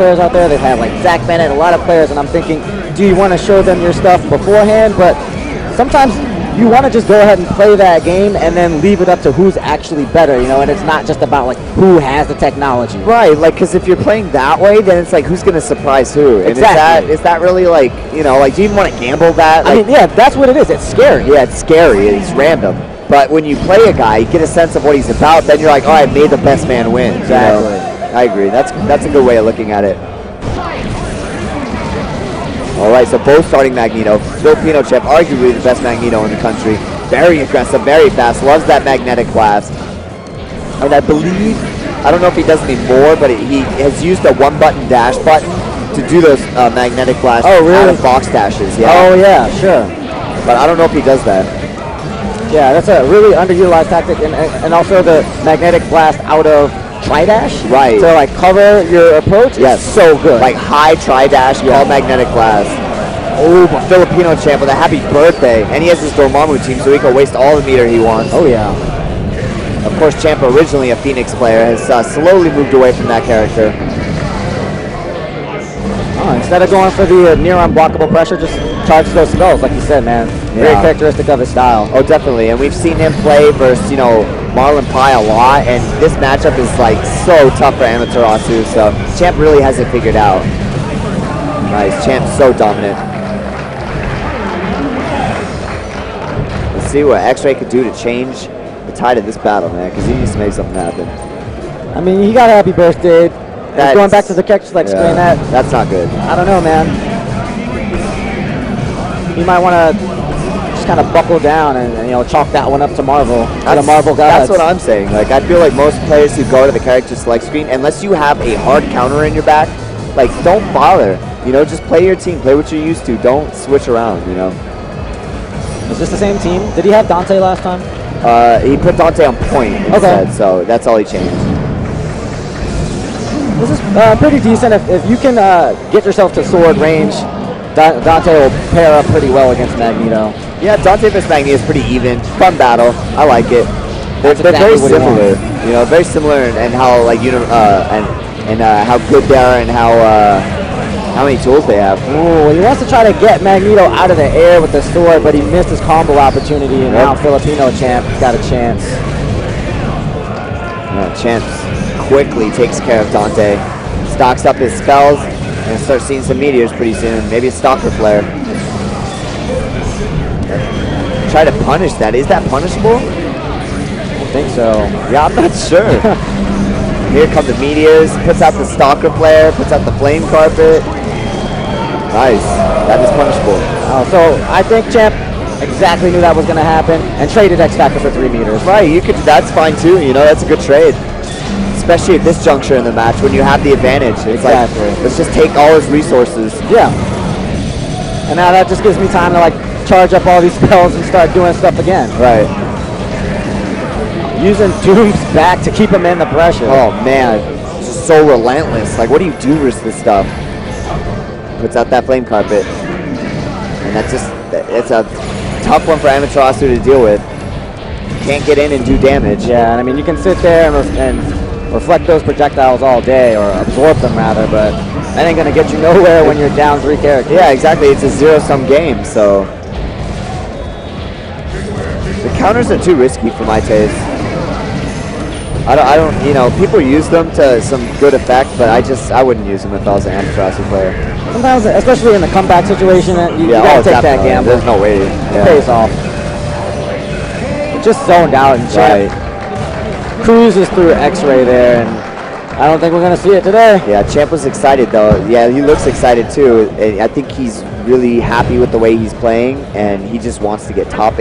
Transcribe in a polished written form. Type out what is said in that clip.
players out there. They've had like Zach Bennett, a lot of players, and I'm thinking, do you want to show them your stuff beforehand? But sometimes you want to just go ahead and play that game and then leave it up to who's actually better, you know, and it's not just about like who has the technology. Right, like, because if you're playing that way, then it's like who's going to surprise who? And exactly. Is that really like, you know, like, do you even want to gamble that? Like, I mean, yeah, that's what it is. It's scary. Yeah, it's scary. It's random. But when you play a guy, you get a sense of what he's about, then you're like, all right, may the best man win. Exactly. You know? I agree. That's a good way of looking at it. All right, so both starting Magneto. Filipino Champ, arguably the best Magneto in the country. Very aggressive, very fast, loves that magnetic blast. And I believe, I don't know if he does any more, but he has used a one-button dash button to do those magnetic blasts out of box dashes. Yeah. Oh, yeah, sure. But I don't know if he does that. Yeah, that's a really underutilized tactic, and also the magnetic blast out of tri-dash. Right. To like cover your approach. Yes. So good. Like high tri-dash called magnetic blast. Oh, but Filipino Champ with a happy birthday. And he has his Dormammu team, so he can waste all the meter he wants. Oh, yeah. Of course, Champ, originally a Phoenix player, has slowly moved away from that character. Oh, instead of going for the near unblockable pressure, just charges those spells, like you said, man. Very characteristic of his style. Oh, definitely. And we've seen him play versus, you know, Marlon Pai a lot, and this matchup is like so tough for Amaterasu, so Champ really has it figured out. Nice. Champ's so dominant. Let's see what X-Ray could do to change the tide of this battle, man, because he needs to make something happen. I mean, he got a happy birthday. Going back to the character select screen, that's not good. I don't know, man. You might want to just kind of buckle down and you know, chalk that one up to Marvel. The Marvel gods. That's what I'm saying. Like, I feel like most players who go to the character select screen, unless you have a hard counter in your back, like, don't bother. You know, just play your team. Play what you're used to. Don't switch around, you know. Is this the same team? Did he have Dante last time? He put Dante on point instead, so that's all he changed. This is pretty decent. If you can get yourself to sword range, Dante will pair up pretty well against Magneto. Yeah, Dante vs Magneto is pretty even. Fun battle. I like it. They're very similar. You know, very similar in how like how good they are and how many tools they have. Ooh, he wants to try to get Magneto out of the air with the sword, but he missed his combo opportunity, and now Filipino Champ got a chance. Champ quickly takes care of Dante, stocks up his spells, and starts seeing some meteors pretty soon. Maybe a Stalker Flare. Try to punish that. Is that punishable? I don't think so. Yeah, I'm not sure. Here come the meteors, puts out the Stalker Flare, puts out the Flame Carpet. Nice. That is punishable. So I think Champ exactly knew that was going to happen and traded X Factor for 3 meters. Right, you could. That's fine too. You know, that's a good trade. Especially at this juncture in the match when you have the advantage. It's like, let's just take all his resources. Yeah. And now that just gives me time to like charge up all these spells and start doing stuff again. Right. Using Doom's back to keep him in the pressure. Oh man, just so relentless. Like, what do you do with this stuff? Puts out that Flame Carpet. And that's just, it's a tough one for Amaterasu to deal with. Can't get in and do damage. Yeah, and I mean, you can sit there and reflect those projectiles all day, or absorb them rather, but that ain't gonna get you nowhere when you're down 3 characters. Yeah, exactly. It's a zero-sum game, so the counters are too risky for my taste. I don't, you know, people use them to some good effect, but I wouldn't use them if I was an Amaterasu player. Sometimes, especially in the comeback situation, you gotta take that gamble. There's no way. It pays off. Just zoned out and Champ cruises through X-Ray there, and I don't think we're going to see it today. Yeah, Champ was excited though. Yeah, he looks excited too. I think he's really happy with the way he's playing, and he just wants to get top 8.